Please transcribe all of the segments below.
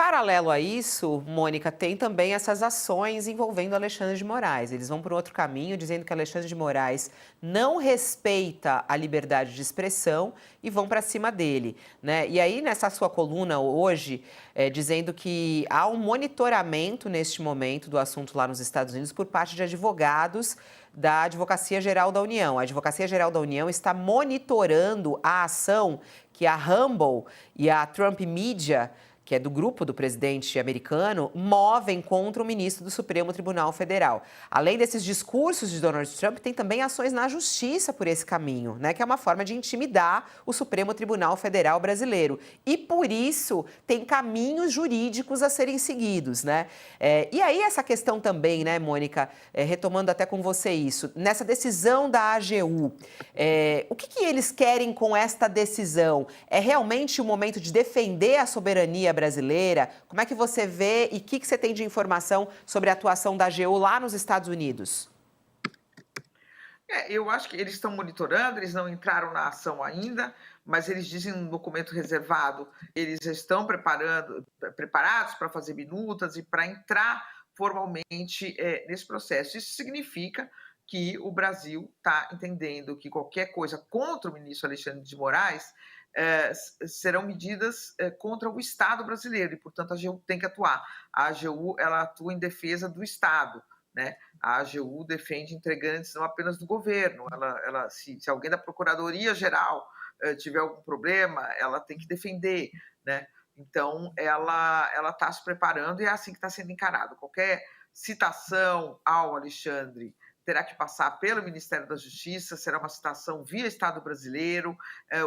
paralelo a isso, Mônica, tem também essas ações envolvendo Alexandre de Moraes. Eles vão por outro caminho, dizendo que Alexandre de Moraes não respeita a liberdade de expressão e vão para cima dele, né? E aí, nessa sua coluna hoje, dizendo que há um monitoramento neste momento do assunto lá nos Estados Unidos por parte de advogados da Advocacia Geral da União. A Advocacia Geral da União está monitorando a ação que a Rumble e a Trump Media, que é do grupo do presidente americano, movem contra o ministro do Supremo Tribunal Federal. Além desses discursos de Donald Trump, tem também ações na justiça por esse caminho, né? Que é uma forma de intimidar o Supremo Tribunal Federal brasileiro. E por isso tem caminhos jurídicos a serem seguidos, né? E aí essa questão também, né, Mônica, retomando até com você isso, nessa decisão da AGU, o que eles querem com esta decisão? É realmente o momento de defender a soberania brasileira? Como é que você vê e o que você tem de informação sobre a atuação da AGU lá nos Estados Unidos? Eu acho que eles estão monitorando, eles não entraram na ação ainda, mas eles dizem no documento reservado, eles estão preparados para fazer minutas e para entrar formalmente nesse processo. Isso significa que o Brasil está entendendo que qualquer coisa contra o ministro Alexandre de Moraes serão medidas contra o Estado brasileiro e, portanto, a AGU tem que atuar. A AGU ela atua em defesa do Estado, né? A AGU defende integrantes não apenas do governo. Se alguém da Procuradoria-Geral tiver algum problema, ela tem que defender, né? Então, ela está se preparando e é assim que está sendo encarado. Qualquer citação ao Alexandre terá que passar pelo Ministério da Justiça, será uma citação via Estado brasileiro.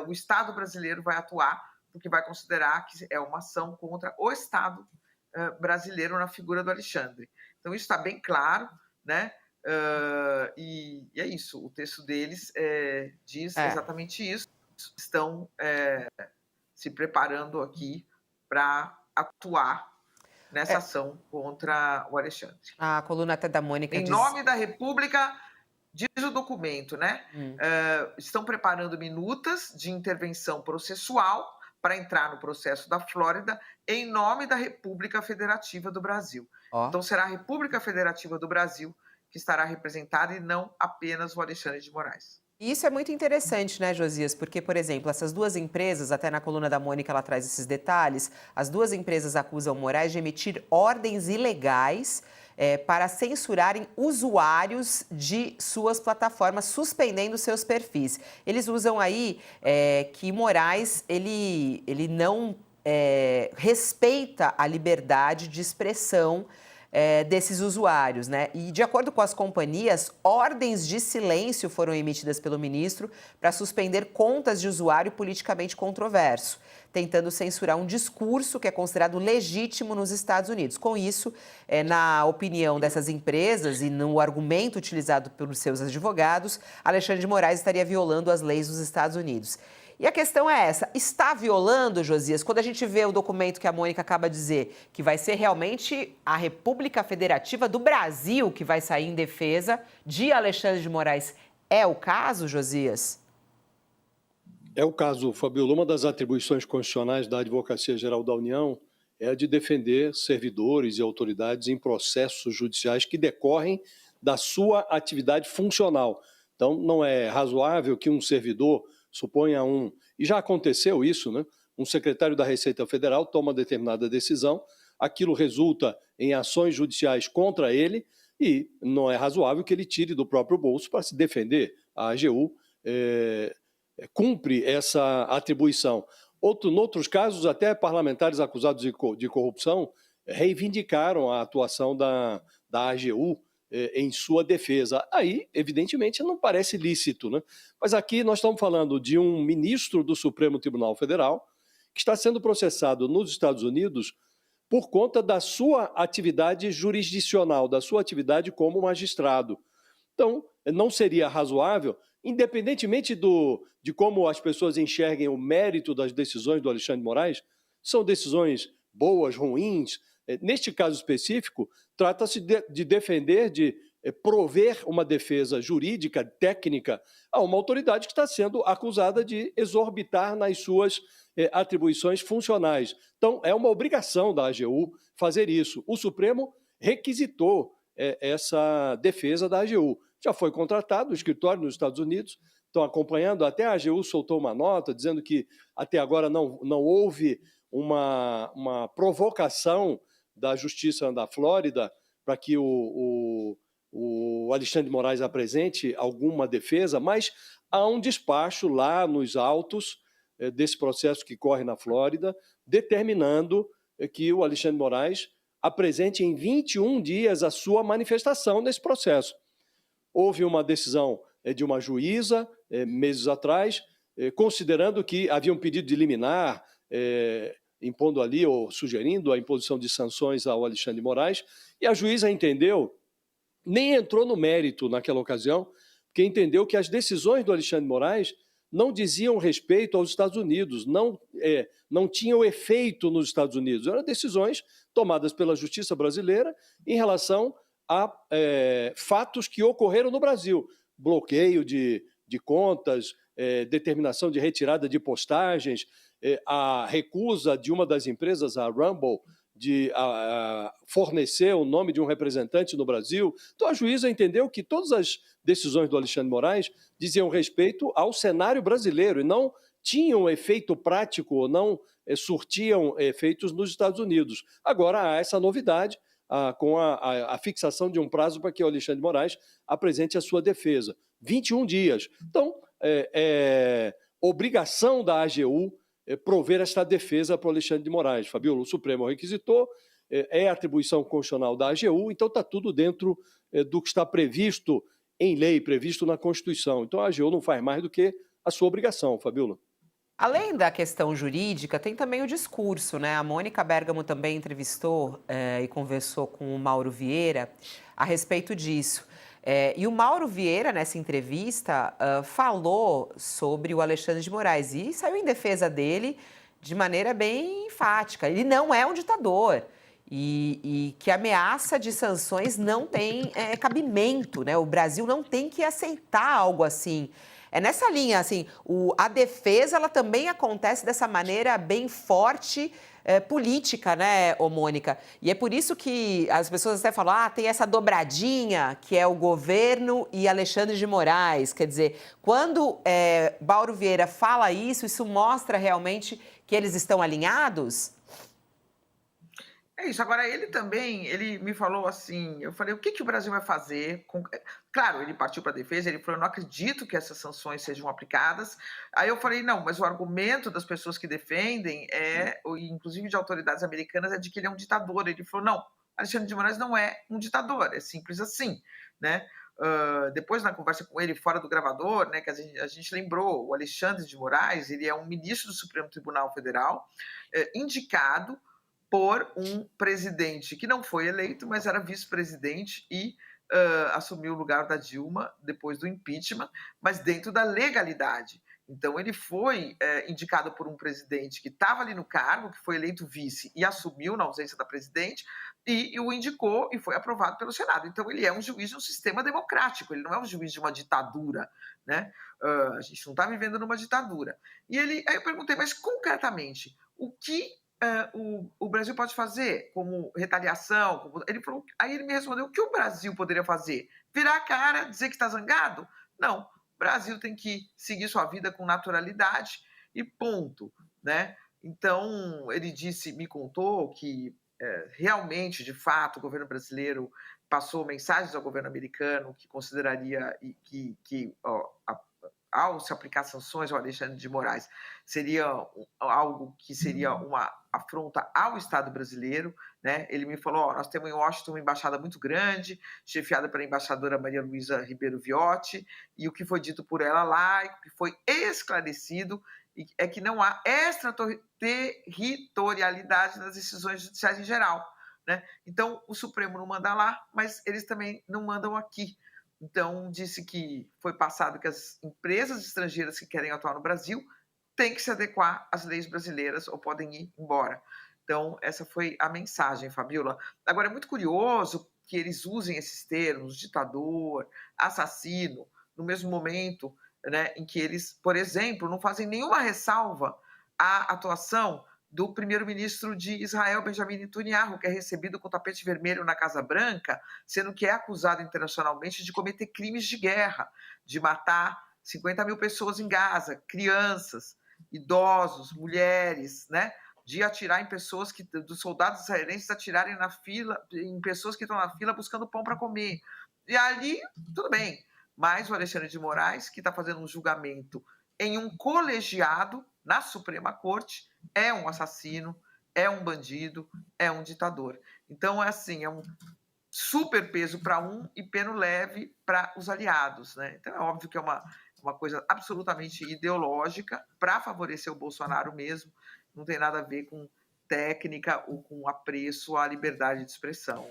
O Estado brasileiro vai atuar porque vai considerar que é uma ação contra o Estado brasileiro na figura do Alexandre. Então, isso está bem claro, né? E é isso, o texto deles diz É. exatamente isso. Estão se preparando aqui para atuar nessa É, ação contra o Alexandre. a coluna até da Mônica Em diz. nome da República, diz o documento, né? Hum. Estão preparando minutas de intervenção processual para entrar no processo da Flórida em nome da República Federativa do Brasil. Ó. Então, será a República Federativa do Brasil que estará representada e não apenas o Alexandre de Moraes. E isso é muito interessante, né, Josias? Porque, por exemplo, essas duas empresas, até na coluna da Mônica ela traz esses detalhes, as duas empresas acusam Moraes de emitir ordens ilegais para censurarem usuários de suas plataformas, suspendendo seus perfis. Eles usam aí que Moraes, ele não respeita a liberdade de expressão desses usuários, né? E de acordo com as companhias, ordens de silêncio foram emitidas pelo ministro para suspender contas de usuário politicamente controverso, tentando censurar um discurso que é considerado legítimo nos Estados Unidos. Com isso, na opinião dessas empresas e no argumento utilizado pelos seus advogados, Alexandre de Moraes estaria violando as leis dos Estados Unidos. E a questão é essa, está violando, Josias, quando a gente vê o documento que a Mônica acaba de dizer, que vai ser realmente a República Federativa do Brasil que vai sair em defesa de Alexandre de Moraes. É o caso, Josias? É o caso, Fabiola. Uma das atribuições constitucionais da Advocacia Geral da União é a de defender servidores e autoridades em processos judiciais que decorrem da sua atividade funcional. Então, não é razoável que um servidor, suponha e já aconteceu isso, né? Um secretário da Receita Federal toma determinada decisão, aquilo resulta em ações judiciais contra ele e não é razoável que ele tire do próprio bolso para se defender. A AGU cumpre essa atribuição. Noutros casos, até parlamentares acusados de corrupção reivindicaram a atuação da AGU em sua defesa. Aí, evidentemente, não parece lícito, né? Mas aqui nós estamos falando de um ministro do Supremo Tribunal Federal que está sendo processado nos Estados Unidos por conta da sua atividade jurisdicional, da sua atividade como magistrado. Então, não seria razoável, independentemente de como as pessoas enxerguem o mérito das decisões do Alexandre de Moraes, são decisões boas, ruins. Neste caso específico, trata-se de defender, de prover uma defesa jurídica, técnica, a uma autoridade que está sendo acusada de exorbitar nas suas atribuições funcionais. Então, é uma obrigação da AGU fazer isso. O Supremo requisitou essa defesa da AGU. Já foi contratado o escritório nos Estados Unidos, estão acompanhando, até a AGU soltou uma nota dizendo que até agora não houve uma provocação da Justiça da Flórida para que o Alexandre de Moraes apresente alguma defesa, mas há um despacho lá nos autos desse processo que corre na Flórida, determinando que o Alexandre de Moraes apresente em 21 dias a sua manifestação nesse processo. Houve uma decisão de uma juíza, meses atrás, considerando que havia um pedido de liminar, impondo ali, ou sugerindo a imposição de sanções ao Alexandre de Moraes, e a juíza entendeu, nem entrou no mérito naquela ocasião, porque entendeu que as decisões do Alexandre de Moraes não diziam respeito aos Estados Unidos, não tinham efeito nos Estados Unidos. Eram decisões tomadas pela justiça brasileira em relação a fatos que ocorreram no Brasil. Bloqueio de contas, determinação de retirada de postagens, a recusa de uma das empresas, a Rumble, de fornecer o nome de um representante no Brasil. Então, a juíza entendeu que todas as decisões do Alexandre de Moraes diziam respeito ao cenário brasileiro e não tinham efeito prático ou não surtiam efeitos nos Estados Unidos. Agora, há essa novidade com a fixação de um prazo para que o Alexandre de Moraes apresente a sua defesa. 21 dias. Então, obrigação da AGU prover esta defesa para o Alexandre de Moraes. Fabiola, o Supremo requisitou, é atribuição constitucional da AGU, então está tudo dentro do que está previsto em lei, previsto na Constituição. Então a AGU não faz mais do que a sua obrigação, Fabiola. Além da questão jurídica, tem também o discurso, né? A Mônica Bergamo também entrevistou e conversou com o Mauro Vieira a respeito disso. E o Mauro Vieira, nessa entrevista, falou sobre o Alexandre de Moraes e saiu em defesa dele de maneira bem enfática. Ele não é um ditador e que a ameaça de sanções não tem cabimento, né? O Brasil não tem que aceitar algo assim. É nessa linha, assim, a defesa ela também acontece dessa maneira bem forte, política, né, Mônica? E é por isso que as pessoas até falam, tem essa dobradinha que é o governo e Alexandre de Moraes. Quer dizer, quando Mauro Vieira fala isso mostra realmente que eles estão alinhados? É isso. Agora, ele me falou assim, eu falei, o que o Brasil vai fazer? Claro, ele partiu para a defesa, ele falou, eu não acredito que essas sanções sejam aplicadas. Aí eu falei, não, mas o argumento das pessoas que defendem, inclusive de autoridades americanas, é de que ele é um ditador. Ele falou, não, Alexandre de Moraes não é um ditador, é simples assim, né? Depois, na conversa com ele, fora do gravador, né, que a gente lembrou, o Alexandre de Moraes, ele é um ministro do Supremo Tribunal Federal, indicado por um presidente que não foi eleito, mas era vice-presidente e assumiu o lugar da Dilma depois do impeachment, mas dentro da legalidade. Então, ele foi indicado por um presidente que estava ali no cargo, que foi eleito vice e assumiu na ausência da presidente, e o indicou e foi aprovado pelo Senado. Então, ele é um juiz de um sistema democrático, ele não é um juiz de uma ditadura, né? A gente não está vivendo numa ditadura. Aí eu perguntei, mas concretamente, o que o Brasil pode fazer como retaliação? Aí ele me respondeu, o que o Brasil poderia fazer? Virar a cara, dizer que está zangado? Não, o Brasil tem que seguir sua vida com naturalidade e ponto, né? Então, ele me contou que realmente, de fato, o governo brasileiro passou mensagens ao governo americano que consideraria ao se aplicar sanções ao Alexandre de Moraes, seria algo que seria uma afronta ao Estado brasileiro, né? Ele me falou, nós temos em Washington uma embaixada muito grande, chefiada pela embaixadora Maria Luísa Ribeiro Viotti, e o que foi dito por ela lá, que foi esclarecido, é que não há extraterritorialidade nas decisões judiciais em geral, né? Então, o Supremo não manda lá, mas eles também não mandam aqui. Então, disse que foi passado que as empresas estrangeiras que querem atuar no Brasil têm que se adequar às leis brasileiras ou podem ir embora. Então, essa foi a mensagem, Fabiola. Agora, é muito curioso, que eles usem esses termos, ditador, assassino, no mesmo momento, né, em que eles, por exemplo, não fazem nenhuma ressalva à atuação do primeiro-ministro de Israel, Benjamin Netanyahu, que é recebido com tapete vermelho na Casa Branca, sendo que é acusado internacionalmente de cometer crimes de guerra, de matar 50 mil pessoas em Gaza, crianças, idosos, mulheres, né? De atirar em pessoas que, dos soldados israelenses atirarem na fila, em pessoas que estão na fila buscando pão para comer. E ali, tudo bem. Mas o Alexandre de Moraes, que está fazendo um julgamento em um colegiado na Suprema Corte, é um assassino, é um bandido, é um ditador. Então, é assim, é um super peso para um e peno leve para os aliados, né? Então, é óbvio que é uma coisa absolutamente ideológica para favorecer o Bolsonaro mesmo, não tem nada a ver com técnica ou com apreço à liberdade de expressão.